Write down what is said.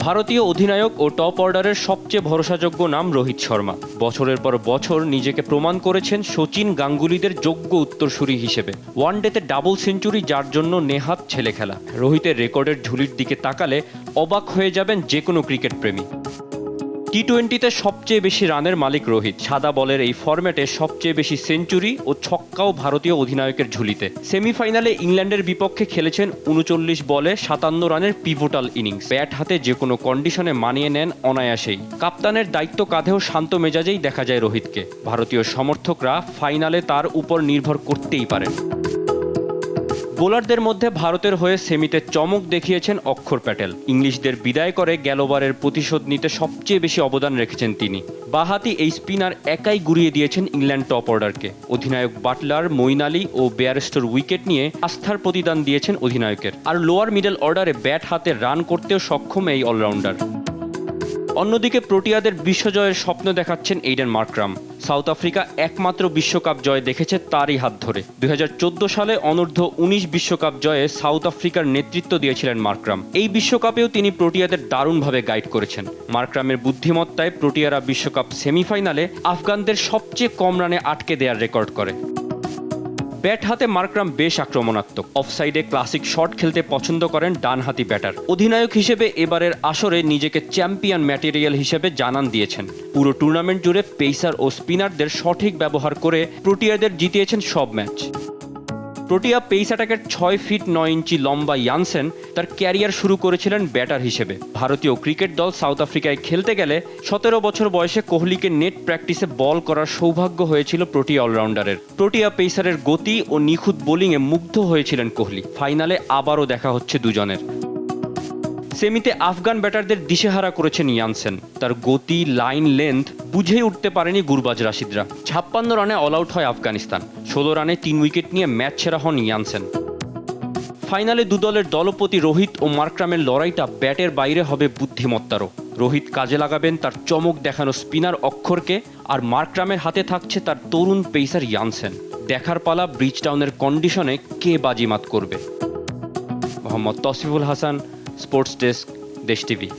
ভারতীয় অধিনায়ক ও টপ অর্ডারের সবচেয়ে ভরসাযোগ্য নাম রোহিত শর্মা। বছরের পর বছর নিজেকে প্রমাণ করেছেন সচিন গাঙ্গুলিদের যোগ্য উত্তরসূরি হিসেবে। ওয়ানডেতে ডাবল সেঞ্চুরি যার জন্য নেহাত ছেলে খেলা। রোহিতের রেকর্ডের ঝুলির দিকে তাকালে অবাক হয়ে যাবেন যে কোনো ক্রিকেট প্রেমী। টি-20তে সবচেয়ে বেশি রানের মালিক রোহিত। সাদা বলের এই ফরম্যাটে সবচেয়ে বেশি সেঞ্চুরি ও ছক্কাও ভারতীয় অধিনায়কের ঝুলিতে। সেমিফাইনালে ইংল্যান্ডের বিপক্ষে খেলেছেন ৩৯ বলে ৫৭ রানের পিভোটাল ইনিংস। ব্যাট হাতে যে কোনো কন্ডিশনে মানিয়ে নেন অনায়াসেই। কাপ্তানের দায়িত্ব কাঁধেও শান্ত মেজাজেই দেখা যায় রোহিতকে। ভারতীয় সমর্থকরা ফাইনালে তার উপর নির্ভর করতেই পারেন। বোলারদের মধ্যে ভারতের হয়ে সেমিতে চমক দেখিয়েছেন অক্ষর প্যাটেল। ইংলিশদের বিদায় করে গেলবারের প্রতিশোধ নিতে সবচেয়ে বেশি অবদান রেখেছেন তিনি। বাঁহাতি এই স্পিনার একাই গুড়িয়ে দিয়েছেন ইংল্যান্ড টপ অর্ডারকে। অধিনায়ক বাটলার, মঈন আলী ও বেয়ারস্টোর উইকেট নিয়ে আস্থার প্রতিদান দিয়েছেন অধিনায়কের। আর লোয়ার মিডল অর্ডারে ব্যাট হাতে রান করতেও সক্ষম এই অলরাউন্ডার। অন্যদিকে প্রোটিয়াদের বিশ্বজয়ের স্বপ্ন দেখাচ্ছেন এইডেন মার্করাম। সাউথ আফ্রিকা একমাত্র বিশ্বকাপ জয় দেখেছে তারই হাত ধরে। ২০১৪ সালে অনূর্ধ্ব-১৯ বিশ্বকাপ জয়ে সাউথ আফ্রিকার নেতৃত্ব দিয়েছিলেন মার্করাম। এই বিশ্বকাপেও তিনি প্রোটিয়াদের দারুণভাবে গাইড করেছেন। মার্করামের বুদ্ধিমত্তায় প্রোটিয়ারা বিশ্বকাপ সেমিফাইনালে আফগানদের সবচেয়ে কম রানে আটকে দেওয়ার রেকর্ড করে। ব্যাট হাতে মার্করাম বেশ আক্রমণাত্মক। অফসাইডে ক্লাসিক শট খেলতে পছন্দ করেন ডানহাতি ব্যাটার। অধিনায়ক হিসেবে এবারের আসরে নিজেকে চ্যাম্পিয়ন ম্যাটেরিয়াল হিসেবে জানান দিয়েছেন। পুরো টুর্নামেন্ট জুড়ে পেসার ও স্পিনারদের সঠিক ব্যবহার করে প্রোটিয়াদের জিতিয়েছেন সব ম্যাচ। প্রোটিয়া পেস অ্যাটাকের ৬ ফিট ৯ ইঞ্চি লম্বা ইয়ানসেন তার ক্যারিয়ার শুরু করেছিলেন ব্যাটার হিসেবে। ভারতীয় ক্রিকেট দল সাউথ আফ্রিকায় খেলতে গেলে ১৭ বছর বয়সে কোহলিকে নেট প্র্যাকটিসে বল করার সৌভাগ্য হয়েছিল প্রোটিয়া অলরাউন্ডারের। প্রোটিয়া পেসারের গতি ও নিখুঁত বোলিংয়ে মুগ্ধ হয়েছিলেন কোহলি। ফাইনালে আবারও দেখা হচ্ছে দুজনের। সেমিতে আফগান ব্যাটারদের দিশেহারা করেছেন ইয়ানসেন। তার গতি, লাইন লেন্থ বুঝেই উঠতে পারেনি গুরবাজ রাশিদরা। ৫৬ রানে অল আউট হয় আফগানিস্তান। ১৬ রানে ৩ উইকেট নিয়ে ম্যাচ সেরা হন ইয়ানসেন। ফাইনালে দুদলের দলপতি রোহিত ও মার্করামের লড়াইটা ব্যাটের বাইরে হবে বুদ্ধিমত্তারও। রোহিত কাজে লাগাবেন তার চমক দেখানো স্পিনার অক্ষরকে, আর মার্করামের হাতে থাকছে তার তরুণ পেসার ইয়ানসেন। দেখার পালা ব্রিজটাউনের কন্ডিশনে কে বাজিমাত করবে। মোহাম্মদ তসিফুল হাসান, স্পোর্টস ডেস্ক, দেশ টিভি।